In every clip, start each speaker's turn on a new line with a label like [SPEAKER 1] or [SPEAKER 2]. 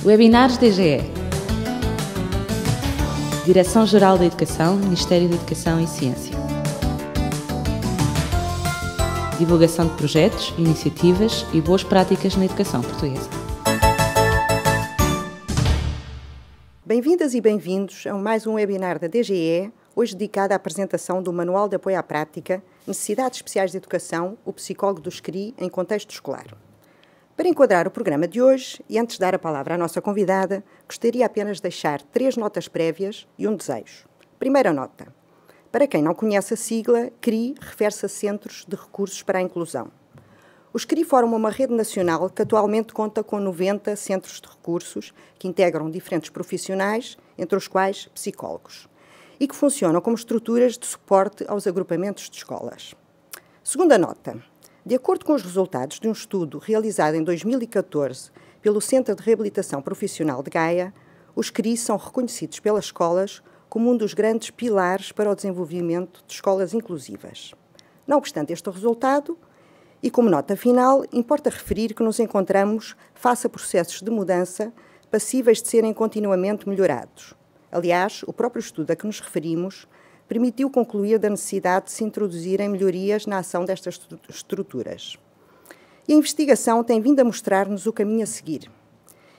[SPEAKER 1] Webinars DGE. Direção-Geral da Educação, Ministério da Educação e Ciência. Divulgação de projetos, iniciativas e boas práticas na educação portuguesa.
[SPEAKER 2] Bem-vindas e bem-vindos a mais um webinar da DGE, hoje dedicado à apresentação do Manual de Apoio à Prática, Necessidades Especiais de Educação, o Psicólogo do SCRI em Contexto Escolar. Para enquadrar o programa de hoje, e antes de dar a palavra à nossa convidada, gostaria apenas de deixar 3 notas prévias e um desejo. Primeira nota. Para quem não conhece a sigla, CRI refere-se a Centros de Recursos para a Inclusão. Os CRI formam uma rede nacional que atualmente conta com 90 centros de recursos que integram diferentes profissionais, entre os quais psicólogos, e que funcionam como estruturas de suporte aos agrupamentos de escolas. Segunda nota. De acordo com os resultados de um estudo realizado em 2014 pelo Centro de Reabilitação Profissional de Gaia, os CRI são reconhecidos pelas escolas como um dos grandes pilares para o desenvolvimento de escolas inclusivas. Não obstante este resultado, e como nota final, importa referir que nos encontramos face a processos de mudança passíveis de serem continuamente melhorados. Aliás, o próprio estudo a que nos referimos permitiu concluir da necessidade de se introduzirem melhorias na ação destas estruturas. E a investigação tem vindo a mostrar-nos o caminho a seguir,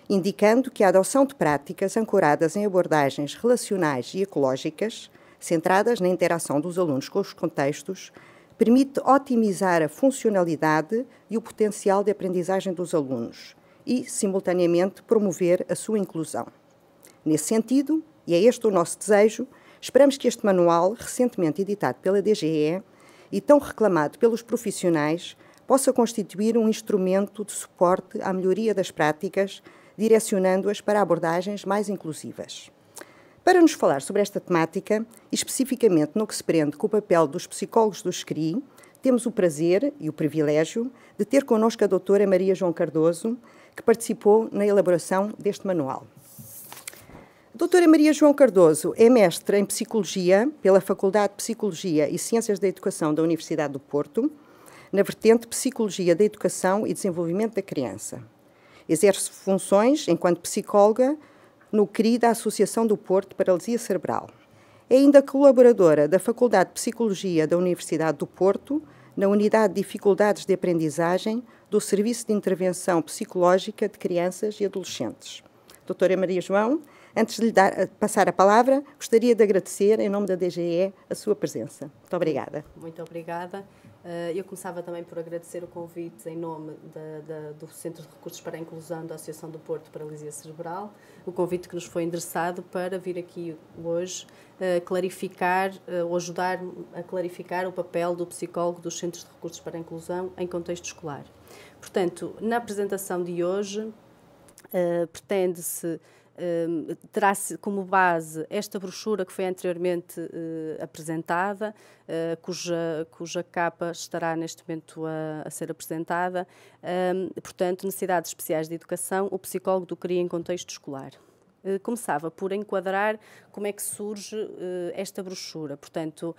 [SPEAKER 2] indicando que a adoção de práticas ancoradas em abordagens relacionais e ecológicas, centradas na interação dos alunos com os contextos, permite otimizar a funcionalidade e o potencial de aprendizagem dos alunos e, simultaneamente, promover a sua inclusão. Nesse sentido, e é este o nosso desejo, esperamos que este manual, recentemente editado pela DGE e tão reclamado pelos profissionais, possa constituir um instrumento de suporte à melhoria das práticas, direcionando-as para abordagens mais inclusivas. Para nos falar sobre esta temática, e especificamente no que se prende com o papel dos psicólogos do SCRI, temos o prazer e o privilégio de ter connosco a doutora Maria João Cardoso, que participou na elaboração deste manual. A doutora Maria João Cardoso é mestre em Psicologia pela Faculdade de Psicologia e Ciências da Educação da Universidade do Porto, na vertente Psicologia da Educação e Desenvolvimento da Criança. Exerce funções enquanto psicóloga no CRI da Associação do Porto de Paralisia Cerebral. É ainda colaboradora da Faculdade de Psicologia da Universidade do Porto, na Unidade de Dificuldades de Aprendizagem do Serviço de Intervenção Psicológica de Crianças e Adolescentes. Doutora Maria João, antes de lhe passar a palavra, gostaria de agradecer, em nome da DGE, a sua presença. Muito obrigada.
[SPEAKER 3] Muito obrigada. Eu começava também por agradecer o convite em nome do Centro de Recursos para a Inclusão da Associação do Porto de Paralisia Cerebral, o convite que nos foi endereçado para vir aqui hoje clarificar ou ajudar a clarificar o papel do psicólogo dos Centros de Recursos para a Inclusão em contexto escolar. Portanto, na apresentação de hoje, pretende-se terá-se como base esta brochura que foi anteriormente apresentada, cuja capa estará neste momento a ser apresentada. Portanto, Necessidades Especiais de Educação, o psicólogo do CRI em contexto escolar. Começava por enquadrar como é que surge esta brochura. Portanto,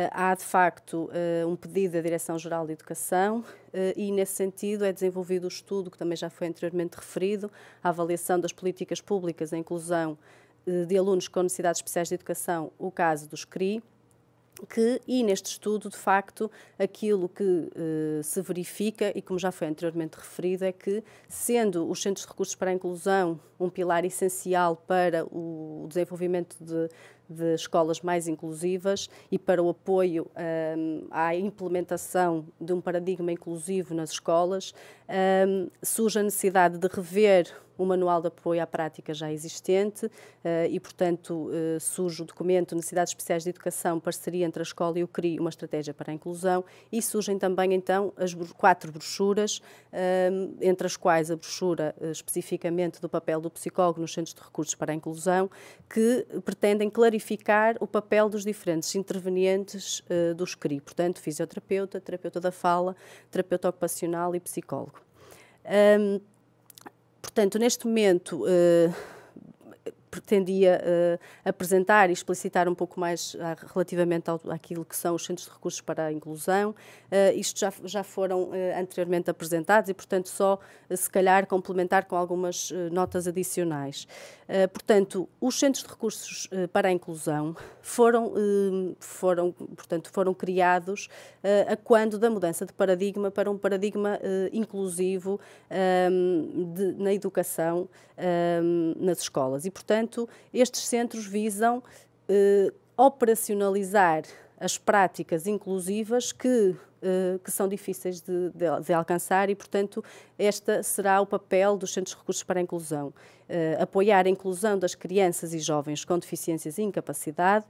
[SPEAKER 3] há de facto um pedido da Direção-Geral de Educação e, nesse sentido, é desenvolvido o estudo, que também já foi anteriormente referido, a avaliação das políticas públicas, a inclusão de alunos com necessidades especiais de educação, o caso dos CRI, e neste estudo, de facto, aquilo que se verifica, e como já foi anteriormente referido, é que, sendo os Centros de Recursos para a Inclusão um pilar essencial para o desenvolvimento de escolas mais inclusivas e para o apoio à implementação de um paradigma inclusivo nas escolas, surge a necessidade de rever o Manual de Apoio à Prática já existente e, portanto, surge o documento Necessidades Especiais de Educação, parceria entre a escola e o CRI, uma estratégia para a inclusão, e surgem também, então, as 4 brochuras, entre as quais a brochura especificamente do papel do psicólogo nos Centros de Recursos para a Inclusão, que pretendem clarificar o papel dos diferentes intervenientes dos CRI, portanto, fisioterapeuta, terapeuta da fala, terapeuta ocupacional e psicólogo. Portanto, neste momento, pretendia apresentar e explicitar um pouco mais relativamente àquilo que são os centros de recursos para a inclusão. Isto já foram anteriormente apresentados e, portanto, só se calhar complementar com algumas notas adicionais. Portanto, os centros de recursos para a inclusão foram criados a quando da mudança de paradigma para um paradigma inclusivo na educação nas escolas. E, portanto, estes centros visam operacionalizar as práticas inclusivas que são difíceis de alcançar e, portanto, este será o papel dos Centros de Recursos para a Inclusão. Apoiar a inclusão das crianças e jovens com deficiências e incapacidade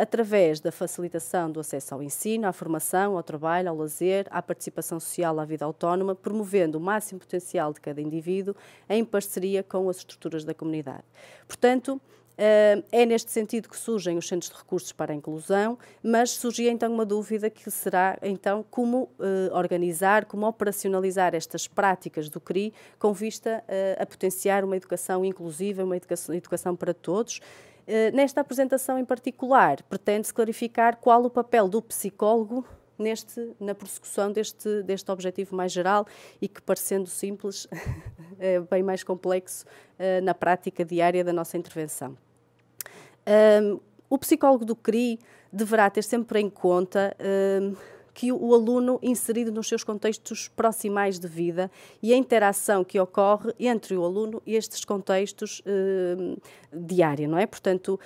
[SPEAKER 3] através da facilitação do acesso ao ensino, à formação, ao trabalho, ao lazer, à participação social, à vida autónoma, promovendo o máximo potencial de cada indivíduo em parceria com as estruturas da comunidade. Portanto, é neste sentido que surgem os Centros de Recursos para a Inclusão, mas surgia então uma dúvida que será então como organizar, como operacionalizar estas práticas do CRI com vista a potenciar uma educação inclusiva, uma educação para todos. Nesta apresentação em particular, pretende-se clarificar qual o papel do psicólogo na prossecução deste objetivo mais geral e que, parecendo simples, é bem mais complexo na prática diária da nossa intervenção. O psicólogo do CRI deverá ter sempre em conta que o aluno inserido nos seus contextos proximais de vida e a interação que ocorre entre o aluno e estes contextos diária, não é? Portanto,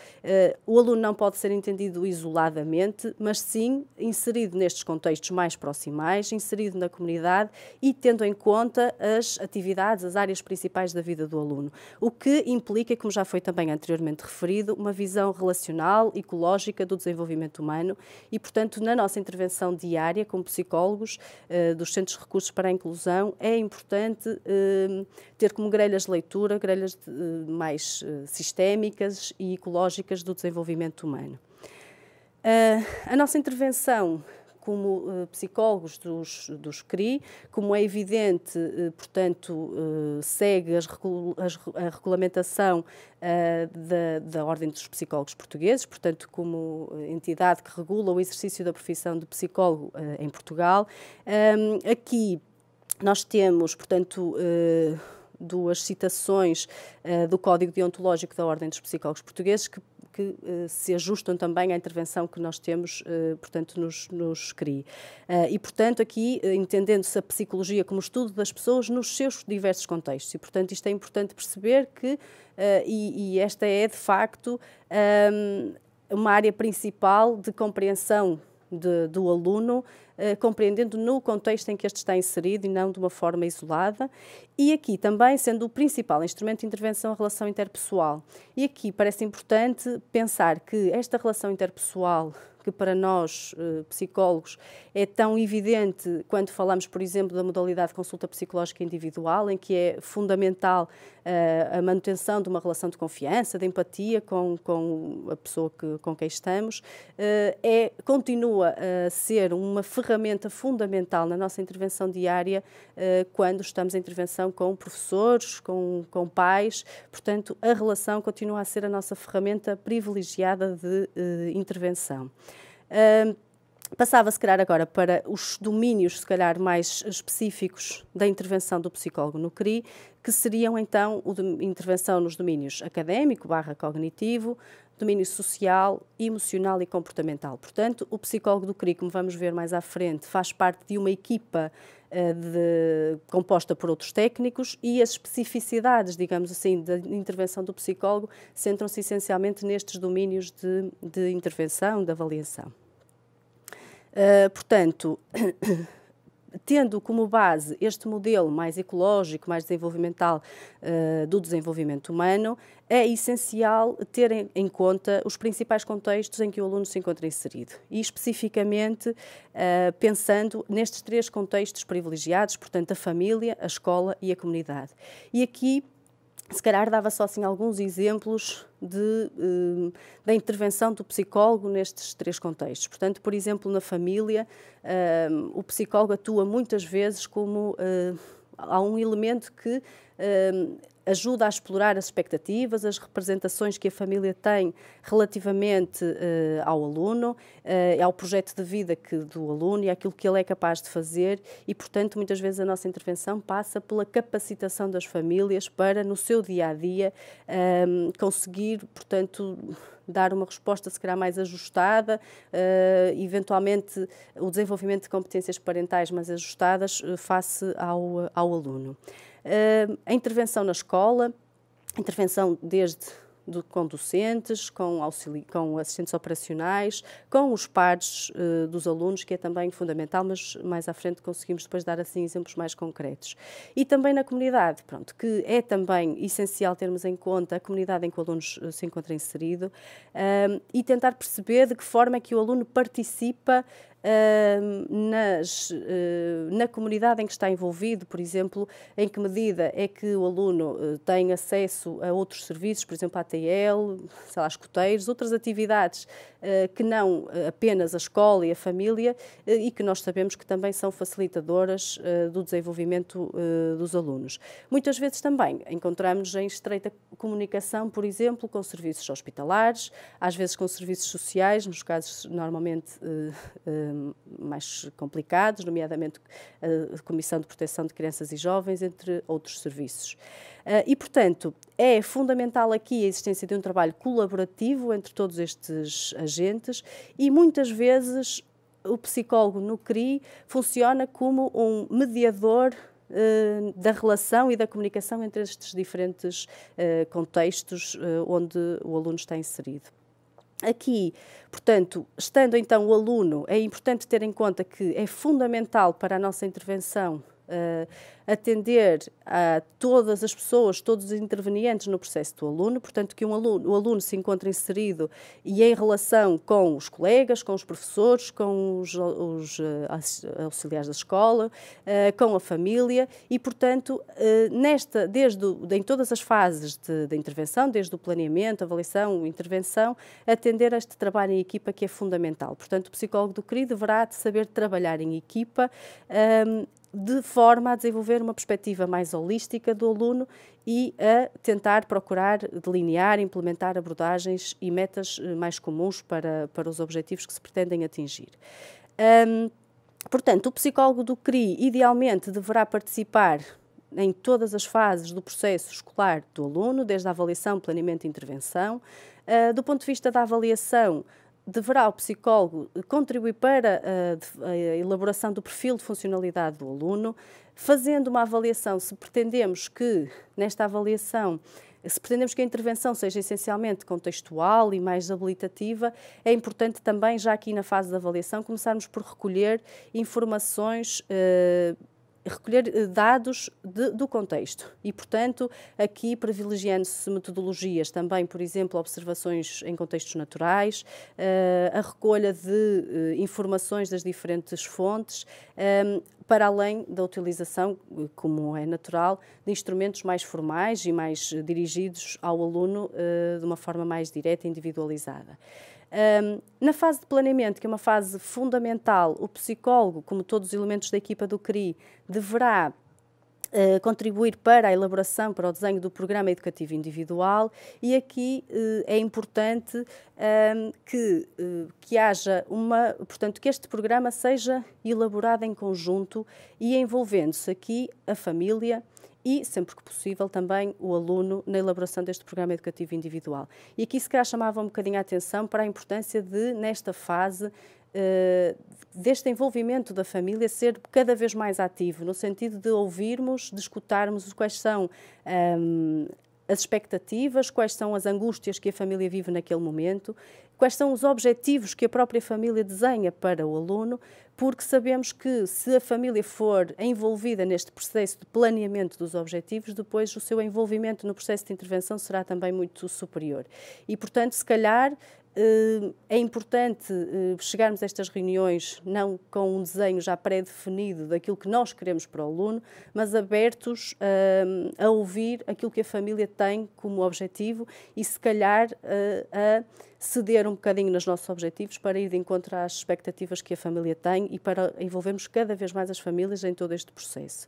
[SPEAKER 3] o aluno não pode ser entendido isoladamente, mas sim inserido nestes contextos mais proximais, inserido na comunidade e tendo em conta as atividades, as áreas principais da vida do aluno. O que implica, como já foi também anteriormente referido, uma visão relacional, ecológica do desenvolvimento humano e, portanto, na nossa intervenção diária, como psicólogos dos Centros de Recursos para a Inclusão, é importante ter como grelhas de leitura grelhas mais sistémicas e ecológicas do desenvolvimento humano. A nossa intervenção como psicólogos dos CRI, como é evidente, portanto, segue a regulamentação da Ordem dos Psicólogos Portugueses, portanto, como entidade que regula o exercício da profissão de psicólogo em Portugal. Aqui nós temos, portanto, duas citações do Código Deontológico da Ordem dos Psicólogos Portugueses que se ajustam também à intervenção que nós temos, portanto, nos CRI. E, portanto, aqui, entendendo-se a psicologia como estudo das pessoas nos seus diversos contextos. E, portanto, isto é importante perceber que, e esta é, de facto, uma área principal de compreensão do aluno, compreendendo no contexto em que este está inserido e não de uma forma isolada, e aqui também sendo o principal instrumento de intervenção a relação interpessoal. E aqui parece importante pensar que esta relação interpessoal, que para nós, psicólogos, é tão evidente quando falamos, por exemplo, da modalidade de consulta psicológica individual, em que é fundamental a manutenção de uma relação de confiança, de empatia com a pessoa com quem estamos, continua a ser uma ferramenta fundamental na nossa intervenção diária quando estamos em intervenção com professores, com pais. Portanto, a relação continua a ser a nossa ferramenta privilegiada de intervenção. Passava, se calhar, agora para os domínios, se calhar, mais específicos da intervenção do psicólogo no CRI, que seriam, então, a intervenção nos domínios académico/cognitivo, domínio social, emocional e comportamental. Portanto, o psicólogo do CRI, como vamos ver mais à frente, faz parte de uma equipa composta por outros técnicos e as especificidades, digamos assim, da intervenção do psicólogo centram-se essencialmente nestes domínios de intervenção, de avaliação. Portanto, tendo como base este modelo mais ecológico, mais desenvolvimental do desenvolvimento humano, é essencial ter em conta os principais contextos em que o aluno se encontra inserido e, especificamente, pensando nestes três contextos privilegiados, portanto, a família, a escola e a comunidade. E aqui, se calhar, dava só assim alguns exemplos da intervenção do psicólogo nestes três contextos. Portanto, por exemplo, na família, o psicólogo atua muitas vezes como há um elemento que ajuda a explorar as expectativas, as representações que a família tem relativamente ao aluno, ao projeto de vida do aluno e àquilo que ele é capaz de fazer e, portanto, muitas vezes a nossa intervenção passa pela capacitação das famílias para, no seu dia-a-dia, conseguir, portanto, dar uma resposta, se calhar, mais ajustada, eventualmente o desenvolvimento de competências parentais mais ajustadas face ao aluno. A intervenção na escola, intervenção com docentes, com assistentes operacionais, com os pares dos alunos, que é também fundamental, mas mais à frente conseguimos depois dar assim exemplos mais concretos. E também na comunidade, pronto, que é também essencial termos em conta a comunidade em que o aluno se encontra inserido e tentar perceber de que forma é que o aluno participa na comunidade em que está envolvido, por exemplo, em que medida é que o aluno tem acesso a outros serviços, por exemplo, a ATL, sei lá, escuteiros, outras atividades que não apenas a escola e a família e que nós sabemos que também são facilitadoras do desenvolvimento dos alunos. Muitas vezes também encontramos-nos em estreita comunicação, por exemplo, com serviços hospitalares, às vezes com serviços sociais, nos casos normalmente mais complicados, nomeadamente a Comissão de Proteção de Crianças e Jovens, entre outros serviços. E, portanto, é fundamental aqui a existência de um trabalho colaborativo entre todos estes agentes e, muitas vezes, o psicólogo no CRI funciona como um mediador da relação e da comunicação entre estes diferentes contextos onde o aluno está inserido. Aqui, portanto, estando então o aluno, é importante ter em conta que é fundamental para a nossa intervenção atender a todas as pessoas, todos os intervenientes no processo do aluno, portanto que o aluno se encontra inserido e em relação com os colegas, com os professores, com os auxiliares da escola, com a família e, portanto, em todas as fases de intervenção, desde o planeamento, avaliação, intervenção, atender a este trabalho em equipa que é fundamental. Portanto, o psicólogo do CRI deverá saber trabalhar em equipa, de forma a desenvolver uma perspectiva mais holística do aluno e a tentar procurar delinear, implementar abordagens e metas mais comuns para os objetivos que se pretendem atingir. Portanto, o psicólogo do CRI, idealmente, deverá participar em todas as fases do processo escolar do aluno, desde a avaliação, planeamento e intervenção. Do ponto de vista da avaliação, deverá o psicólogo contribuir para a elaboração do perfil de funcionalidade do aluno, fazendo uma avaliação, se pretendemos que a intervenção seja essencialmente contextual e mais habilitativa, é importante também, já aqui na fase de avaliação, começarmos por recolher informações, recolher dados do contexto e, portanto, aqui privilegiando-se metodologias também, por exemplo, observações em contextos naturais, a recolha de informações das diferentes fontes, para além da utilização, como é natural, de instrumentos mais formais e mais dirigidos ao aluno de uma forma mais direta e individualizada. Na fase de planeamento, que é uma fase fundamental, o psicólogo, como todos os elementos da equipa do CRI, deverá contribuir para a elaboração, para o desenho do programa educativo individual e aqui é importante que haja portanto, que este programa seja elaborado em conjunto e envolvendo-se aqui a família e, sempre que possível, também o aluno na elaboração deste programa educativo individual. E aqui se calhar chamava um bocadinho a atenção para a importância de, nesta fase, deste envolvimento da família ser cada vez mais ativo, no sentido de ouvirmos, de escutarmos quais são as expectativas, quais são as angústias que a família vive naquele momento, quais são os objetivos que a própria família desenha para o aluno, porque sabemos que se a família for envolvida neste processo de planeamento dos objetivos, depois o seu envolvimento no processo de intervenção será também muito superior. E, portanto, se calhar, é importante chegarmos a estas reuniões não com um desenho já pré-definido daquilo que nós queremos para o aluno, mas abertos a ouvir aquilo que a família tem como objetivo e, se calhar, a ceder um bocadinho nos nossos objetivos para ir de encontro às expectativas que a família tem e para envolvermos cada vez mais as famílias em todo este processo.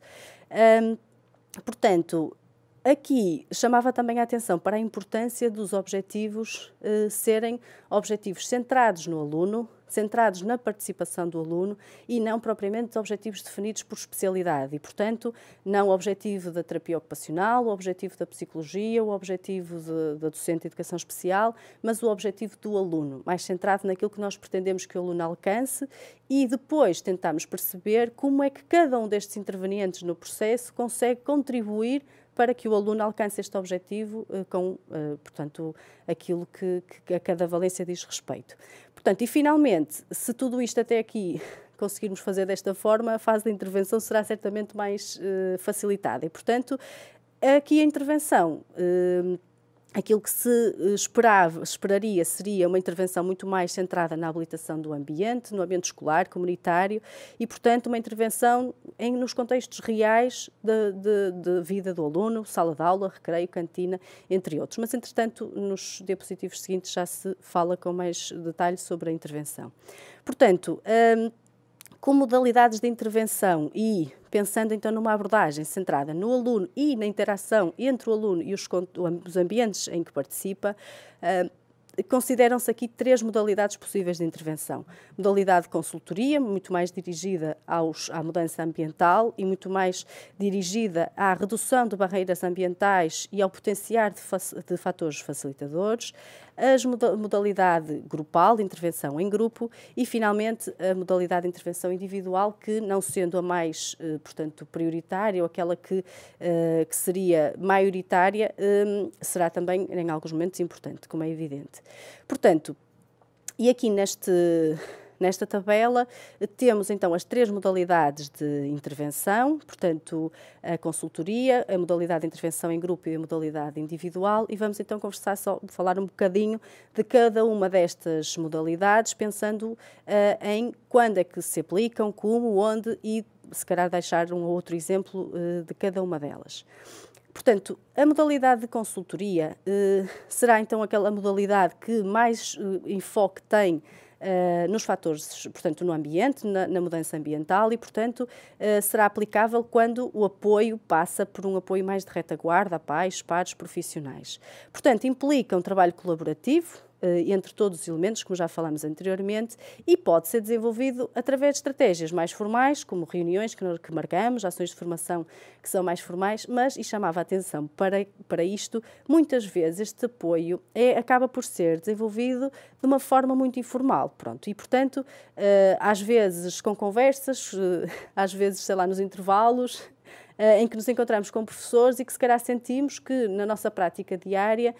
[SPEAKER 3] Portanto, Aqui chamava também a atenção para a importância dos objetivos serem objetivos centrados no aluno, centrados na participação do aluno e não propriamente objetivos definidos por especialidade e, portanto, não o objetivo da terapia ocupacional, o objetivo da psicologia, o objetivo da docente de educação especial, mas o objetivo do aluno, mais centrado naquilo que nós pretendemos que o aluno alcance e depois tentamos perceber como é que cada um destes intervenientes no processo consegue contribuir para que o aluno alcance este objetivo com, portanto, aquilo que a cada valência diz respeito. Portanto, e finalmente, se tudo isto até aqui conseguirmos fazer desta forma, a fase de intervenção será certamente mais facilitada. E, portanto, aqui a intervenção, aquilo que se esperaria seria uma intervenção muito mais centrada na habilitação do ambiente, no ambiente escolar, comunitário e, portanto, uma intervenção nos contextos reais de vida do aluno, sala de aula, recreio, cantina, entre outros. Mas, entretanto, nos diapositivos seguintes já se fala com mais detalhe sobre a intervenção. Portanto, com modalidades de intervenção e pensando então numa abordagem centrada no aluno e na interação entre o aluno e os ambientes em que participa, consideram-se aqui 3 modalidades possíveis de intervenção. Modalidade de consultoria, muito mais dirigida à mudança ambiental e muito mais dirigida à redução de barreiras ambientais e ao potenciar de fatores facilitadores. A modalidade grupal, de intervenção em grupo e, finalmente, a modalidade de intervenção individual, que, não sendo a mais, portanto, prioritária ou aquela que seria maioritária, será também, em alguns momentos, importante, como é evidente. Portanto, e aqui nesta tabela temos então as 3 modalidades de intervenção, portanto a consultoria, a modalidade de intervenção em grupo e a modalidade individual e vamos então falar um bocadinho de cada uma destas modalidades, pensando em quando é que se aplicam, como, onde e se calhar deixar um ou outro exemplo de cada uma delas. Portanto, a modalidade de consultoria será então aquela modalidade que mais enfoque tem nos fatores, portanto, no ambiente, na mudança ambiental e, portanto, será aplicável quando o apoio passa por um apoio mais de retaguarda a pais, pares, profissionais. Portanto, implica um trabalho colaborativo entre todos os elementos, como já falamos anteriormente, e pode ser desenvolvido através de estratégias mais formais, como reuniões que marcamos, ações de formação que são mais formais, mas, e chamava a atenção para isto, muitas vezes este apoio acaba por ser desenvolvido de uma forma muito informal, pronto, e portanto, às vezes com conversas, às vezes, sei lá, nos intervalos, em que nos encontramos com professores e que se calhar sentimos que na nossa prática diária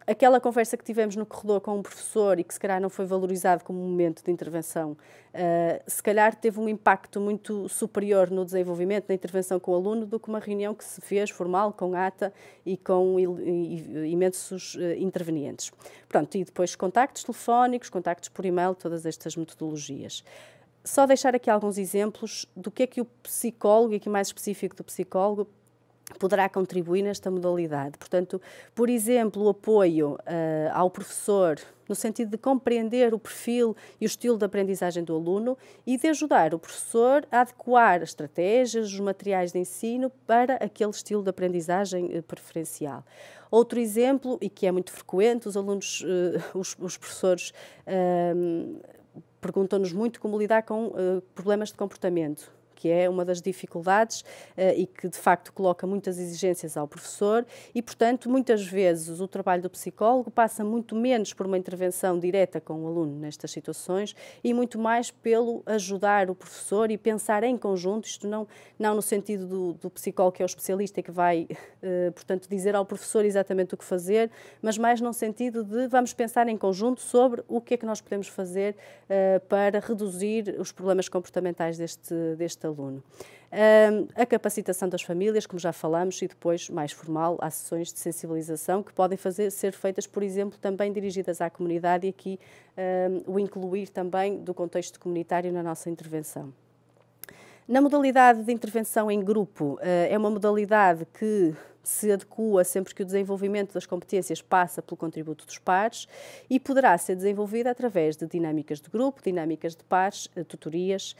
[SPEAKER 3] aquela conversa que tivemos no corredor com um professor e que se calhar não foi valorizado como um momento de intervenção, se calhar teve um impacto muito superior no desenvolvimento da intervenção com o aluno do que uma reunião que se fez formal, com ata e com imensos intervenientes. Pronto, e depois contactos telefónicos, contactos por e-mail, todas estas metodologias. Só deixar aqui alguns exemplos do que é que o psicólogo, e aqui mais específico do psicólogo, poderá contribuir nesta modalidade. Portanto, por exemplo, o apoio ao professor no sentido de compreender o perfil e o estilo de aprendizagem do aluno e de ajudar o professor a adequar as estratégias, os materiais de ensino para aquele estilo de aprendizagem preferencial. Outro exemplo, e que é muito frequente, os alunos, os professores perguntam-nos muito como lidar com problemas de comportamento, que é uma das dificuldades e que, de facto, coloca muitas exigências ao professor e, portanto, muitas vezes o trabalho do psicólogo passa muito menos por uma intervenção direta com o aluno nestas situações e muito mais pelo ajudar o professor e pensar em conjunto, isto não no sentido do psicólogo que é o especialista e que vai, portanto, dizer ao professor exatamente o que fazer, mas mais no sentido de vamos pensar em conjunto sobre o que é que nós podemos fazer para reduzir os problemas comportamentais deste aluno. A capacitação das famílias, como já falamos, e depois, mais formal, há sessões de sensibilização que podem ser feitas, por exemplo, também dirigidas à comunidade e aqui o incluir também do contexto comunitário na nossa intervenção. Na modalidade de intervenção em grupo, é uma modalidade que se adequa sempre que o desenvolvimento das competências passa pelo contributo dos pares e poderá ser desenvolvida através de dinâmicas de grupo, dinâmicas de pares, tutorias,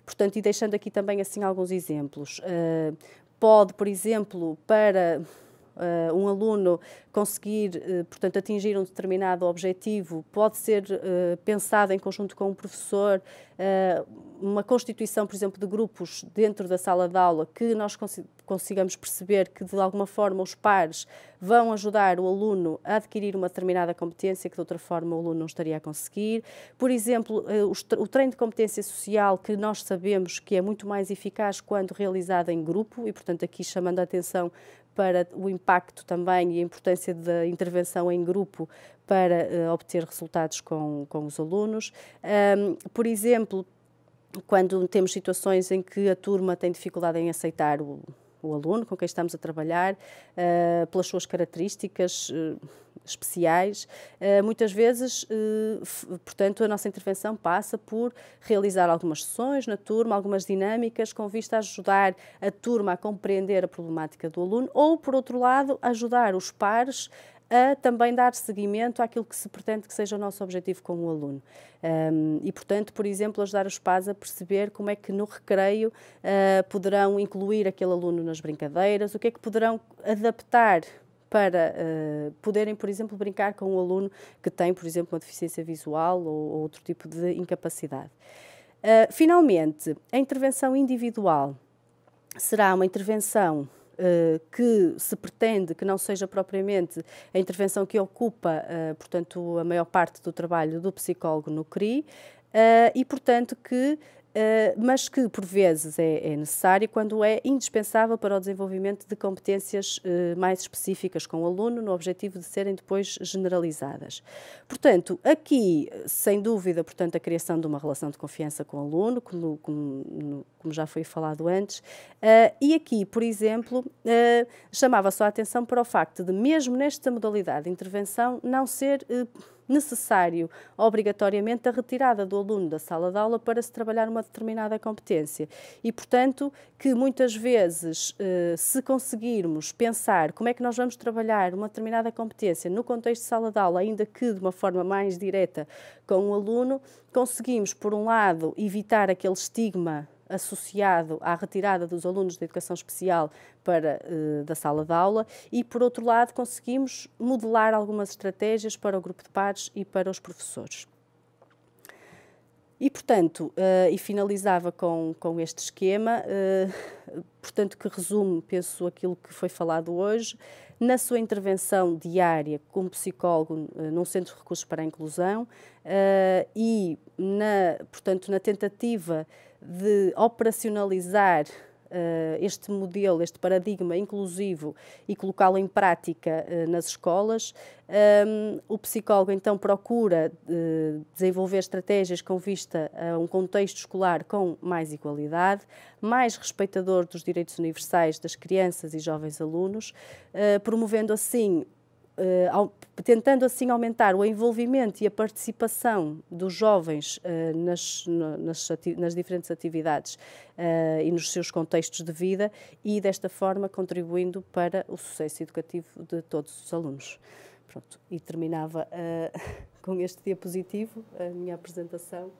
[SPEAKER 3] portanto, e deixando aqui também assim alguns exemplos. pode, por exemplo, para um aluno conseguir, portanto, atingir um determinado objetivo, pode ser pensado em conjunto com o professor, uma constituição, por exemplo, de grupos dentro da sala de aula que nós consigamos perceber que, de alguma forma, os pares vão ajudar o aluno a adquirir uma determinada competência que, de outra forma, o aluno não estaria a conseguir. Por exemplo, o treino de competência social, que nós sabemos que é muito mais eficaz quando realizado em grupo e, portanto, aqui chamando a atenção para o impacto também e a importância da intervenção em grupo para obter resultados com os alunos. Por exemplo, quando temos situações em que a turma tem dificuldade em aceitar o aluno com quem estamos a trabalhar, pelas suas características especiais, muitas vezes, portanto, a nossa intervenção passa por realizar algumas sessões na turma, algumas dinâmicas com vista a ajudar a turma a compreender a problemática do aluno ou, por outro lado, ajudar os pares a também dar seguimento àquilo que se pretende que seja o nosso objetivo com o aluno. E, portanto, por exemplo, ajudar os pais a perceber como é que no recreio poderão incluir aquele aluno nas brincadeiras, o que é que poderão adaptar para poderem, por exemplo, brincar com um aluno que tem, por exemplo, uma deficiência visual ou outro tipo de incapacidade. Finalmente, a intervenção individual será uma intervenção que se pretende que não seja propriamente a intervenção que ocupa, portanto, a maior parte do trabalho do psicólogo no CRI e, portanto, mas que, por vezes, é necessário quando é indispensável para o desenvolvimento de competências mais específicas com o aluno, no objetivo de serem depois generalizadas. Portanto, aqui, sem dúvida, portanto, a criação de uma relação de confiança com o aluno, como já foi falado antes, e aqui, por exemplo, chamava só a atenção para o facto de, mesmo nesta modalidade de intervenção, não ser necessário, obrigatoriamente, a retirada do aluno da sala de aula para se trabalhar uma determinada competência. E, portanto, que muitas vezes, se conseguirmos pensar como é que nós vamos trabalhar uma determinada competência no contexto de sala de aula, ainda que de uma forma mais direta com o aluno, conseguimos, por um lado, evitar aquele estigma associado à retirada dos alunos da educação especial da sala de aula e, por outro lado, conseguimos modelar algumas estratégias para o grupo de pares e para os professores. E, portanto, e finalizava com este esquema, portanto, que resume, penso, aquilo que foi falado hoje. Na sua intervenção diária como psicólogo num centro de recursos para a inclusão e, portanto, na tentativa de operacionalizar este modelo, este paradigma inclusivo e colocá-lo em prática nas escolas, o psicólogo então procura desenvolver estratégias com vista a um contexto escolar com mais igualdade, mais respeitador dos direitos universais das crianças e jovens alunos, promovendo assim, tentando assim aumentar o envolvimento e a participação dos jovens nas diferentes atividades e nos seus contextos de vida e, desta forma, contribuindo para o sucesso educativo de todos os alunos. Pronto, e terminava com este diapositivo a minha apresentação.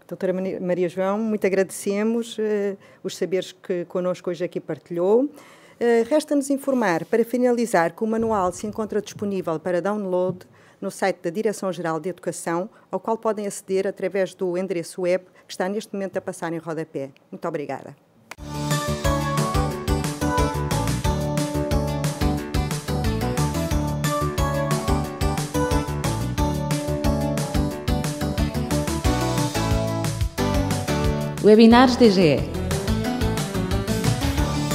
[SPEAKER 2] Doutora Maria João, muito agradecemos os saberes que connosco hoje aqui partilhou. Resta-nos informar, para finalizar, que o manual se encontra disponível para download no site da Direção-Geral de Educação, ao qual podem aceder através do endereço web que está neste momento a passar em rodapé. Muito obrigada.
[SPEAKER 1] Webinars DGE.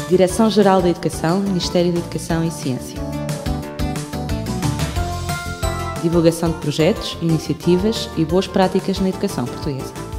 [SPEAKER 1] Direção-Geral da Educação, Ministério da Educação e Ciência. Divulgação de projetos, iniciativas e boas práticas na educação portuguesa.